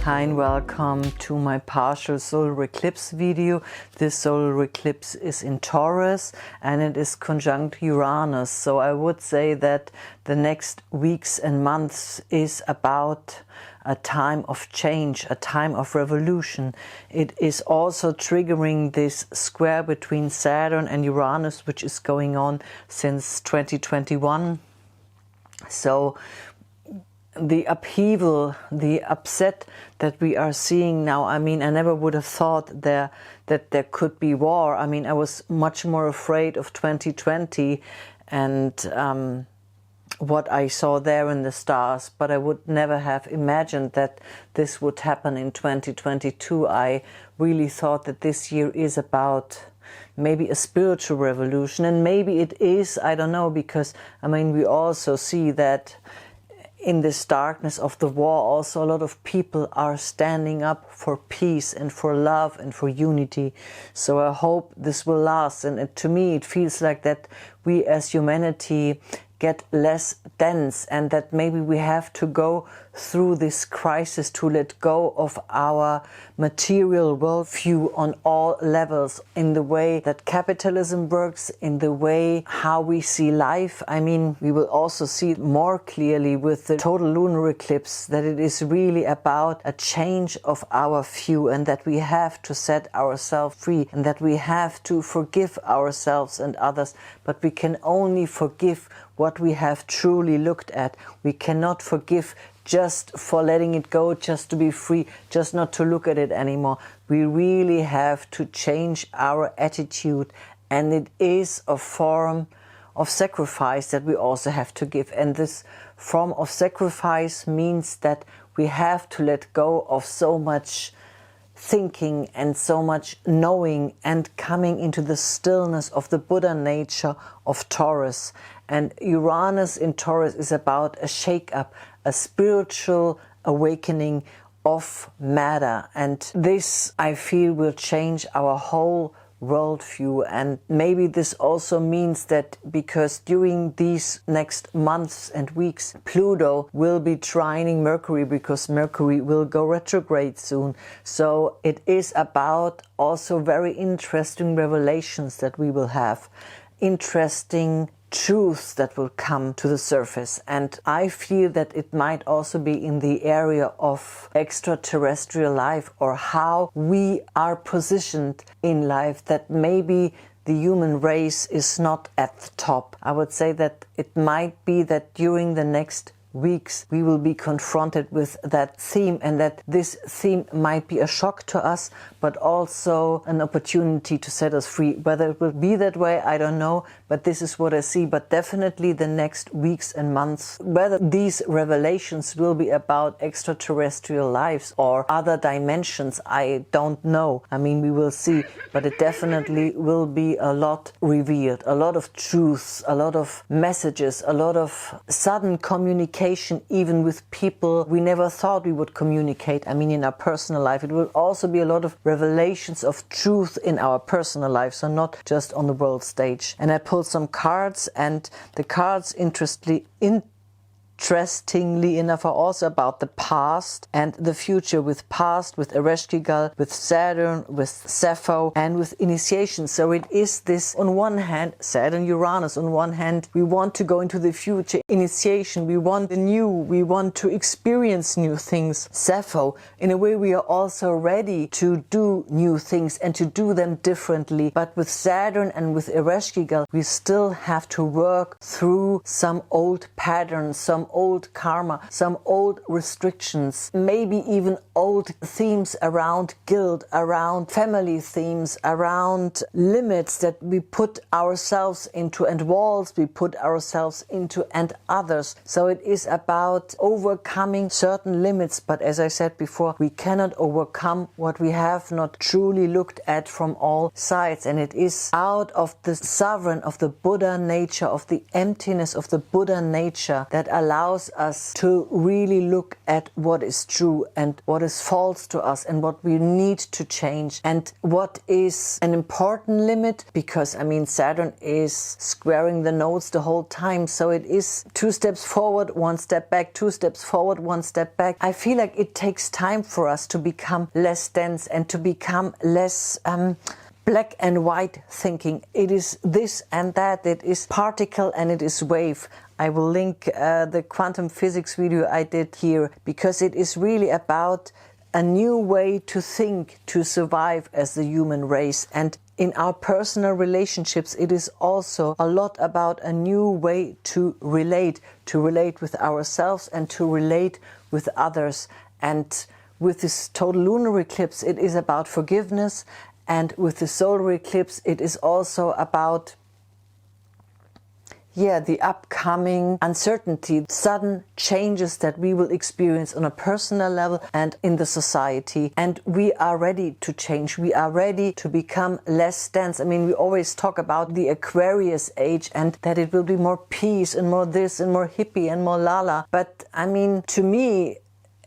Hi and welcome to my partial solar eclipse video. This solar eclipse is in Taurus and it is conjunct Uranus. So I would say that the next weeks and months is about a time of change, a time of revolution. It is also triggering this square between Saturn and Uranus, which is going on since 2021. So the upheaval, the upset that we are seeing now, I mean, I never would have thought that there could be war. I mean, I was much more afraid of 2020 and what I saw there in the stars, but I would never have imagined that this would happen in 2022. I really thought that this year is about maybe a spiritual revolution, and maybe it is, I don't know, because I mean, we also see that in this darkness of the war, also a lot of people are standing up for peace and for love and for unity. So I hope this will last. And to me, it feels like that we as humanity get less dense, and that maybe we have to go through this crisis to let go of our material worldview on all levels, in the way that capitalism works, in the way how we see life. I mean, we will also see more clearly with the total lunar eclipse that it is really about a change of our view, and that we have to set ourselves free, and that we have to forgive ourselves and others, but we can only forgive what we have truly looked at. We cannot forgive just for letting it go, just to be free, just not to look at it anymore. We really have to change our attitude, and it is a form of sacrifice that we also have to give. And this form of sacrifice means that we have to let go of so much thinking and so much knowing, and coming into the stillness of the Buddha nature of Taurus. And Uranus in Taurus is about a shake-up, a spiritual awakening of matter. And this, I feel, will change our whole worldview. And maybe this also means that because during these next months and weeks, Pluto will be trining Mercury, because Mercury will go retrograde soon. So it is about also very interesting revelations that we will have, interesting truths that will come to the surface. And I feel that it might also be in the area of extraterrestrial life, or how we are positioned in life, that maybe the human race is not at the top. I would say that it might be that during the next weeks we will be confronted with that theme, and that this theme might be a shock to us, but also an opportunity to set us free. Whether it will be that way, I don't know, but this is what I see. But definitely the next weeks and months, whether these revelations will be about extraterrestrial lives or other dimensions, I don't know. I mean, we will see, but it definitely will be a lot revealed, a lot of truths, a lot of messages, a lot of sudden communication, even with people we never thought we would communicate. I mean, in our personal life, it will also be a lot of revelations of truth in our personal life, so not just on the world stage. And I pulled some cards, and the cards interestingly enough are also about the past and the future, with past, with Ereshkigal, with Saturn, with Sappho, and with initiation. So it is this, on one hand, Saturn, Uranus, on one hand, we want to go into the future, initiation, we want the new, we want to experience new things. Sappho, in a way, we are also ready to do new things and to do them differently. But with Saturn and with Ereshkigal, we still have to work through some old patterns, some old karma, some old restrictions, maybe even old themes around guilt, around family themes, around limits that we put ourselves into, and walls we put ourselves into, and others. So it is about overcoming certain limits, but as I said before, we cannot overcome what we have not truly looked at from all sides. And it is out of the sovereign, of the Buddha nature, of the emptiness of the Buddha nature, that allows allows us to really look at what is true and what is false to us and what we need to change and what is an important limit, because I mean Saturn is squaring the nodes the whole time, so it is 2 steps forward, 1 step back, 2 steps forward, 1 step back. I feel like it takes time for us to become less dense and to become less black and white thinking. It is this and that, it is particle and it is wave. I will link the quantum physics video I did here, because it is really about a new way to think, to survive as the human race. And in our personal relationships, it is also a lot about a new way to relate with ourselves and to relate with others. And with this total lunar eclipse, it is about forgiveness. And with the solar eclipse, it is also about the upcoming uncertainty, sudden changes that we will experience on a personal level and in the society. And we are ready to change. We are ready to become less dense. I mean, we always talk about the Aquarius age and that it will be more peace and more this and more hippie and more lala. But I mean, to me,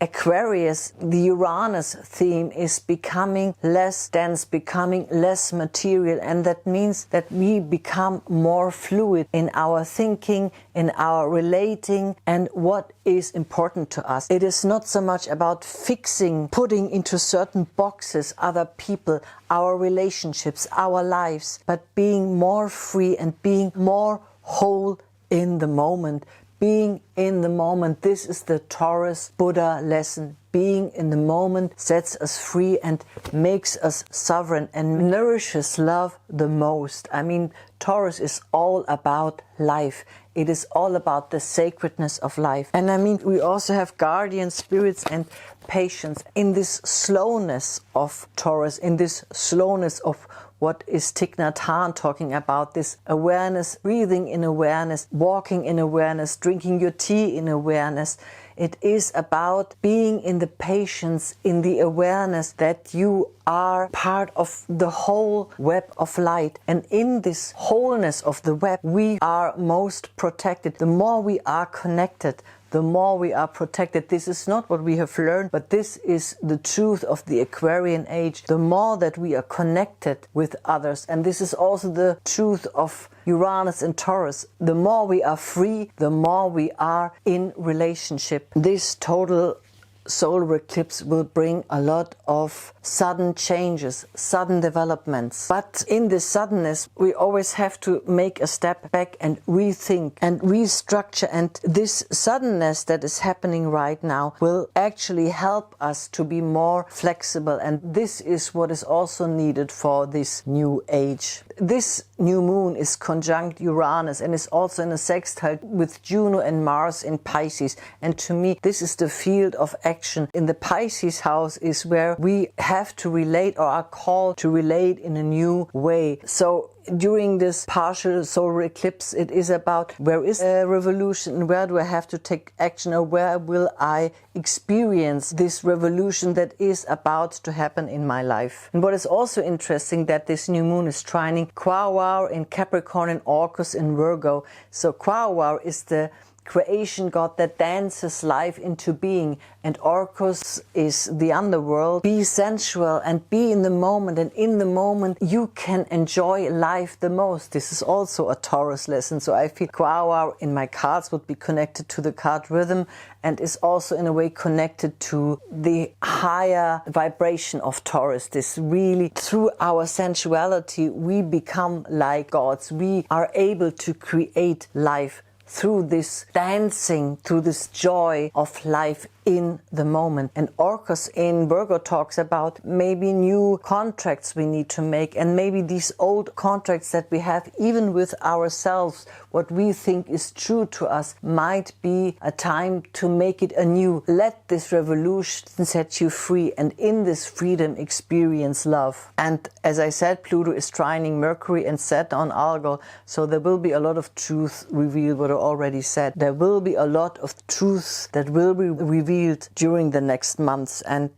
Aquarius, the Uranus theme, is becoming less dense, becoming less material, and that means that we become more fluid in our thinking, in our relating, and what is important to us. It is not so much about fixing, putting into certain boxes other people, our relationships, our lives, but being more free and being more whole in the moment. Being in the moment, this is the Taurus Buddha lesson. Being in the moment sets us free and makes us sovereign and nourishes love the most. I mean, Taurus is all about life. It is all about the sacredness of life. And I mean, we also have guardian spirits and patience in this slowness of Taurus, in this slowness of what is Thich Nhat Hanh talking about, this awareness, breathing in awareness, walking in awareness, drinking your tea in awareness. It is about being in the patience, in the awareness that you are part of the whole web of light. And in this wholeness of the web, we are most protected. The more we are connected, the more we are protected. This is not what we have learned, but this is the truth of the Aquarian age. The more that we are connected with others, and this is also the truth of Uranus and Taurus, the more we are free, the more we are in relationship. This total solar eclipse will bring a lot of sudden changes, sudden developments. But in this suddenness, we always have to make a step back and rethink and restructure. And this suddenness that is happening right now will actually help us to be more flexible. And this is what is also needed for this new age. This new moon is conjunct Uranus and is also in a sextile with Juno and Mars in Pisces. And to me, this is the field of action. In the Pisces house is where we have to relate, or are called to relate in a new way. So during this partial solar eclipse, it is about where is a revolution, where do I have to take action, or where will I experience this revolution that is about to happen in my life. And what is also interesting, that this new moon is trining Quaoar in Capricorn and Orcus in Virgo. So Quaoar is the creation god that dances life into being, and Orcus is the underworld. Be sensual and be in the moment, and in the moment you can enjoy life the most. This is also a Taurus lesson, so I feel Quaoar in my cards would be connected to the card rhythm and is also in a way connected to the higher vibration of Taurus. This really, through our sensuality, we become like gods. We are able to create life through this dancing, through this joy of life in the moment. And Orcus in Virgo talks about maybe new contracts we need to make, and maybe these old contracts that we have even with ourselves, what we think is true to us, might be a time to make it anew. Let this revolution set you free, and in this freedom experience love. And as I said, Pluto is trining Mercury and Saturn on Algol, so there will be a lot of truth revealed, what I already said. There will be a lot of truth that will be revealed revealed during the next months, and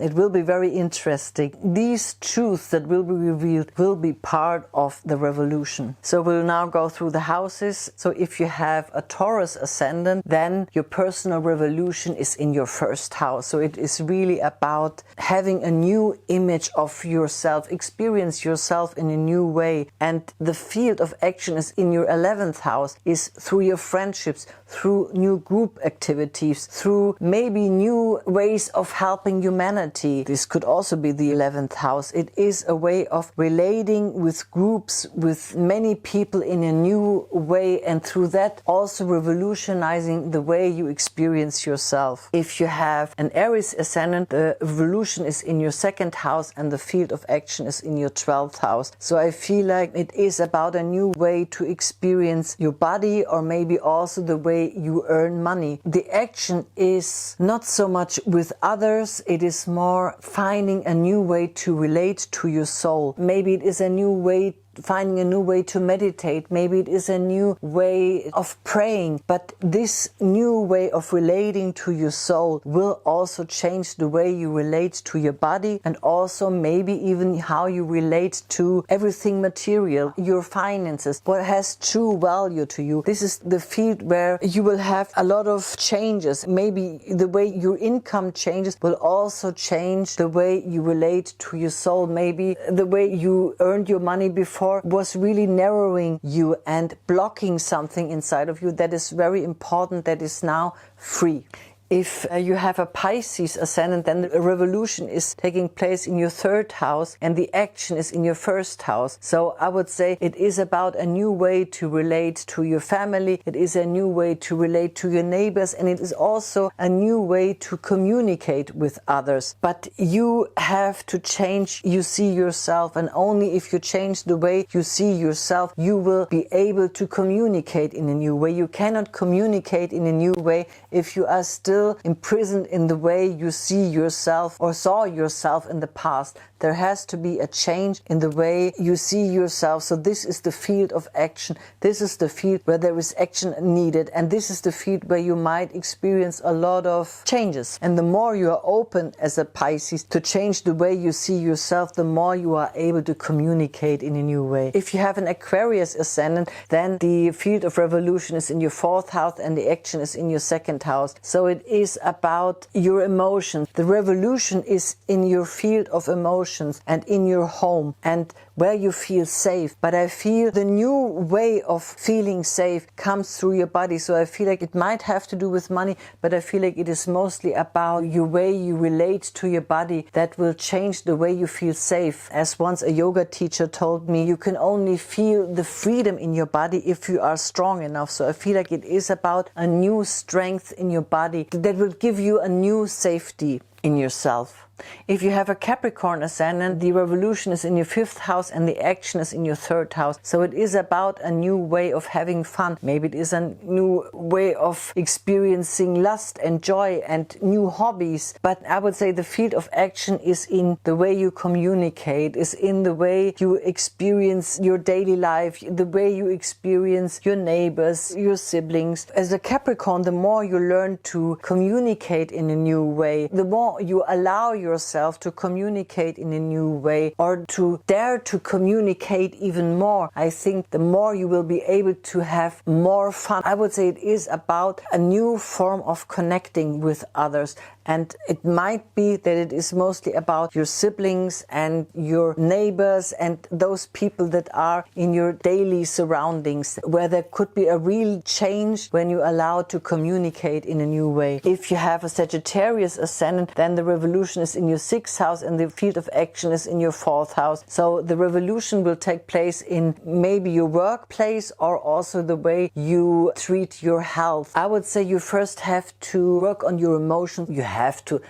it will be very interesting. These truths that will be revealed will be part of the revolution. So we'll now go through the houses. So if you have a Taurus ascendant, then your personal revolution is in your first house. So it is really about having a new image of yourself, experience yourself in a new way. And the field of action is in your 11th house, is through your friendships, through new group activities, through maybe new ways of helping humanity. This could also be the 11th house. It is a way of relating with groups, with many people in a new way, and through that also revolutionizing the way you experience yourself. If you have an Aries ascendant, the revolution is in your 2nd house and the field of action is in your 12th house. So I feel like it is about a new way to experience your body, or maybe also the way you earn money. The action is not so much with others, it is more finding a new way to relate to your soul. Maybe it is a new way, finding a new way to meditate. Maybe it is a new way of praying. But this new way of relating to your soul will also change the way you relate to your body, and also maybe even how you relate to everything material, your finances, what has true value to you. This is the field where you will have a lot of changes. Maybe the way your income changes will also change the way you relate to your soul. Maybe the way you earned your money before was really narrowing you and blocking something inside of you that is very important, that is now free. If you have a Pisces ascendant, then the revolution is taking place in your 3rd house and the action is in your 1st house. So I would say it is about a new way to relate to your family, it is a new way to relate to your neighbors, and it is also a new way to communicate with others. But you have to change, you see yourself, and only if you change the way you see yourself, you will be able to communicate in a new way. You cannot communicate in a new way if you are still imprisoned in the way you see yourself or saw yourself in the past. There has to be a change in the way you see yourself. So this is the field of action. This is the field where there is action needed, and this is the field where you might experience a lot of changes. And the more you are open as a Pisces to change the way you see yourself, the more you are able to communicate in a new way. If you have an Aquarius ascendant, then the field of revolution is in your 4th house and the action is in your 2nd house. So it is about your emotions. The revolution is in your field of emotions and in your home and where you feel safe. But I feel the new way of feeling safe comes through your body. So I feel like it might have to do with money, but I feel like it is mostly about your way you relate to your body that will change the way you feel safe. As once a yoga teacher told me, you can only feel the freedom in your body if you are strong enough. So I feel like it is about a new strength in your body that will give you a new safety in yourself. If you have a Capricorn ascendant, the revolution is in your 5th house and the action is in your 3rd house. So it is about a new way of having fun. Maybe it is a new way of experiencing lust and joy and new hobbies. But I would say the field of action is in the way you communicate, is in the way you experience your daily life, the way you experience your neighbors, your siblings. As a Capricorn, the more you learn to communicate in a new way, the more you allow yourself to communicate in a new way, or to dare to communicate even more. I think the more you will be able to have more fun. I would say it is about a new form of connecting with others. And it might be that it is mostly about your siblings and your neighbors and those people that are in your daily surroundings, where there could be a real change when you allow to communicate in a new way. If you have a Sagittarius ascendant, then the revolution is in your 6th house and the field of action is in your 4th house. So the revolution will take place in maybe your workplace or also the way you treat your health. I would say you first have to work on your emotions.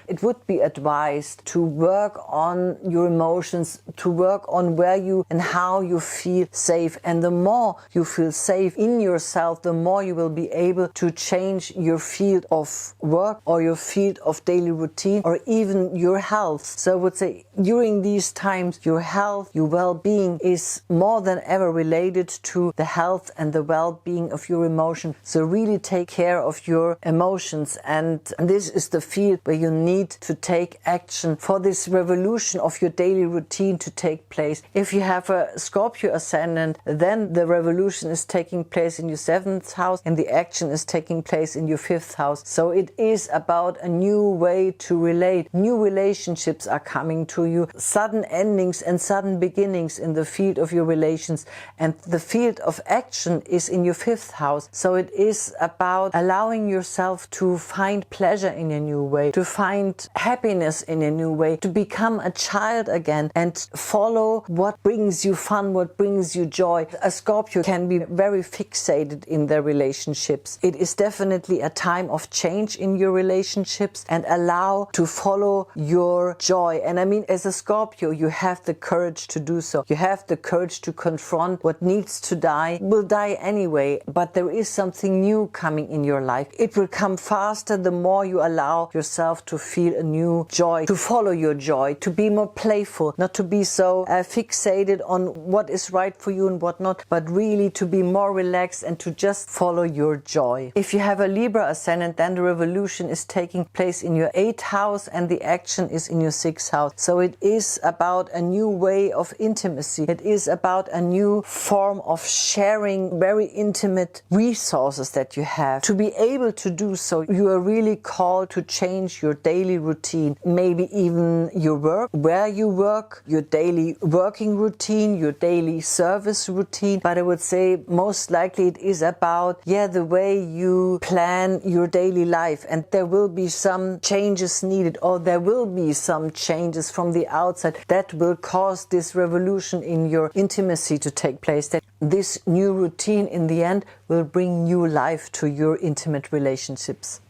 It would be advised to work on your emotions, to work on where you and how you feel safe. And the more you feel safe in yourself, the more you will be able to change your field of work or your field of daily routine routine, or even your health. So I would say during these times, your health, your well-being is more than ever related to the health and the well-being of your emotion. So really take care of your emotions, and this is the field where you need to take action for this revolution of your daily routine to take place. If you have a Scorpio ascendant, then the revolution is taking place in your 7th house and the action is taking place in your 5th house. So it is about a new way to relate. New relationships are coming to you, sudden endings and sudden beginnings in the field of your relations, and the field of action is in your 5th house. So it is about allowing yourself to find pleasure in a new way, to find happiness in a new way, to become a child again and follow what brings you fun, what brings you joy. A Scorpio can be very fixated in their relationships. It is definitely a time of change in your relationships, and allow to follow your joy. And I mean, as a Scorpio, you have the courage to do so. You have the courage to confront what needs to die, will die anyway, but there is something new coming in your life. It will come faster the more you allow yourself to feel a new joy, to follow your joy, to be more playful, not to be so fixated on what is right for you and what not, but really to be more relaxed and to just follow your joy. If you have a Libra ascendant, then the revolution is taking place in your 8th house and the action is in your 6th house. So it is about a new way of intimacy. It is about a new form of sharing very intimate resources that you have. To be able to do so, you are really called to change your daily routine, maybe even your work, where you work, your daily working routine, your daily service routine. But I would say most likely it is about, the way you plan your daily life, and there will be some changes needed, or there will be some changes from the outside that will cause this revolution in your intimacy to take place. That this new routine in the end will bring new life to your intimate relationships.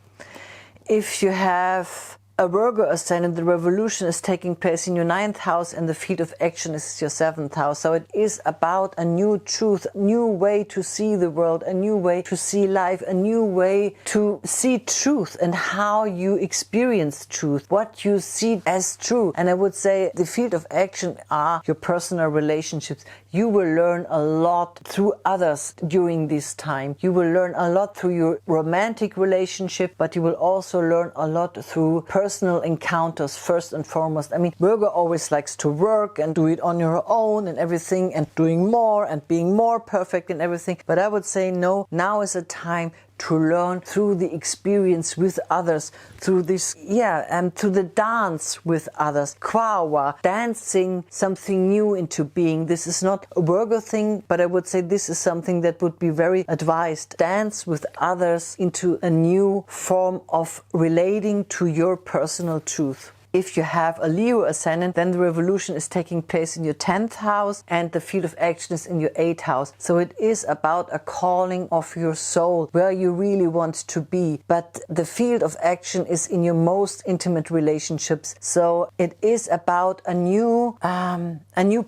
If you have a Virgo ascendant, the revolution is taking place in your 9th house and the field of action is your 7th house. So it is about a new truth, a new way to see the world, a new way to see life, a new way to see truth and how you experience truth, what you see as true. And I would say the field of action are your personal relationships. You will learn a lot through others during this time. You will learn a lot through your romantic relationship, but you will also learn a lot through personal encounters first and foremost. I mean, Virgo always likes to work and do it on your own and everything, and doing more and being more perfect and everything. But I would say no, now is a time to learn through the experience with others, through this, and through the dance with others. Kwawa, dancing something new into being. This is not a Virgo thing, but I would say this is something that would be very advised. Dance with others into a new form of relating to your personal truth. If you have a Leo ascendant, then the revolution is taking place in your 10th house and the field of action is in your 8th house. So it is about a calling of your soul, where you really want to be. But the field of action is in your most intimate relationships. So it is about a new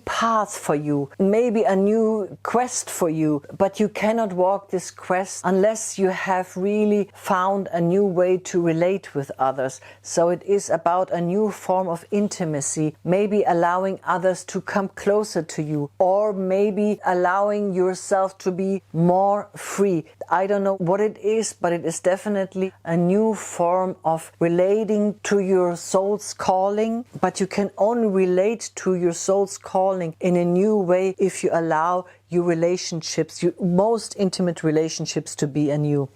path for you, maybe a new quest for you. But you cannot walk this quest unless you have really found a new way to relate with others. So it is about a new form of intimacy, maybe allowing others to come closer to you, or maybe allowing yourself to be more free. I don't know what it is, but it is definitely a new form of relating to your soul's calling. But you can only relate to your soul's calling in a new way if you allow your relationships, your most intimate relationships, to be anew.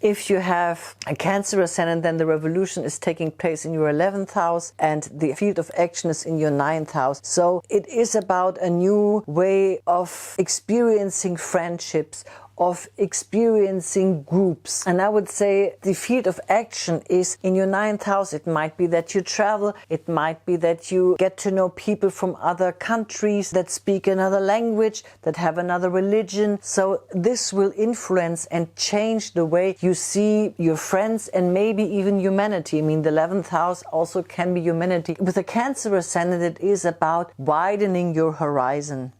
If you have a Cancer ascendant, then the revolution is taking place in your 11th house and the field of action is in your 9th house. So it is about a new way of experiencing friendships, of experiencing groups. And I would say the field of action is in your 9th house. It might be that you travel, it might be that you get to know people from other countries that speak another language, that have another religion. So this will influence and change the way you see your friends and maybe even humanity. I mean, the 11th house also can be humanity. With a Cancer ascendant, it is about widening your horizon.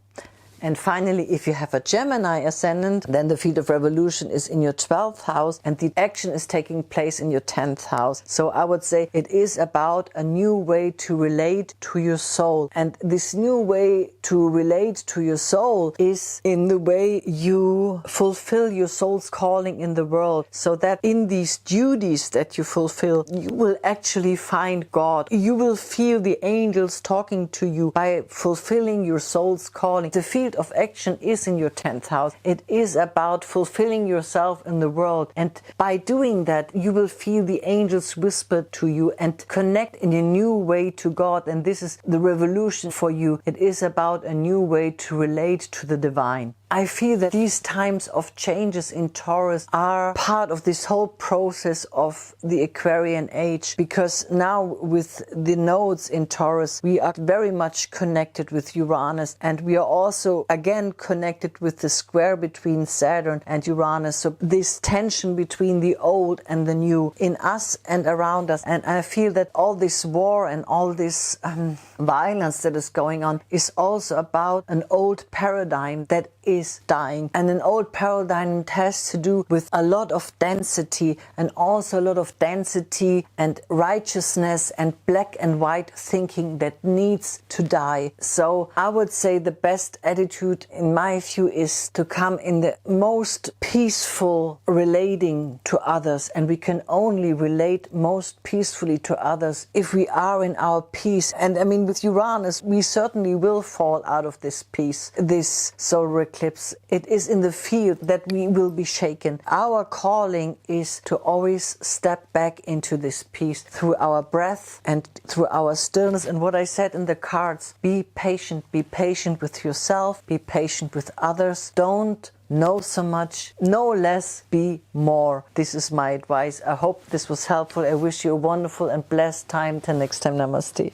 And finally, if you have a Gemini ascendant, then the field of revolution is in your 12th house and the action is taking place in your 10th house. So I would say it is about a new way to relate to your soul. And this new way to relate to your soul is in the way you fulfill your soul's calling in the world, so that in these duties that you fulfill, you will actually find God. You will feel the angels talking to you by fulfilling your soul's calling. The field of action is in your 10th house. It is about fulfilling yourself in the world, and by doing that you will feel the angels whisper to you and connect in a new way to God. And this is the revolution for you. It is about a new way to relate to the divine. I feel that these times of changes in Taurus are part of this whole process of the Aquarian age, because now with the nodes in Taurus, we are very much connected with Uranus, and we are also again connected with the square between Saturn and Uranus. So this tension between the old and the new in us and around us. And I feel that all this war and all this violence that is going on is also about an old paradigm that is dying. And an old paradigm has to do with a lot of density, and also a lot of density and righteousness and black and white thinking that needs to die. So I would say the best attitude in my view is to come in the most peaceful relating to others, and we can only relate most peacefully to others if we are in our peace. And I mean, with Uranus we certainly will fall out of this peace, this solar eclipse. It is in the field that we will be shaken. Our calling is to always step back into this peace through our breath and through our stillness. And what I said in the cards, be patient with yourself, be patient with others. Don't know so much, know less, be more. This is my advice. I hope this was helpful. I wish you a wonderful and blessed time. Till next time, namaste.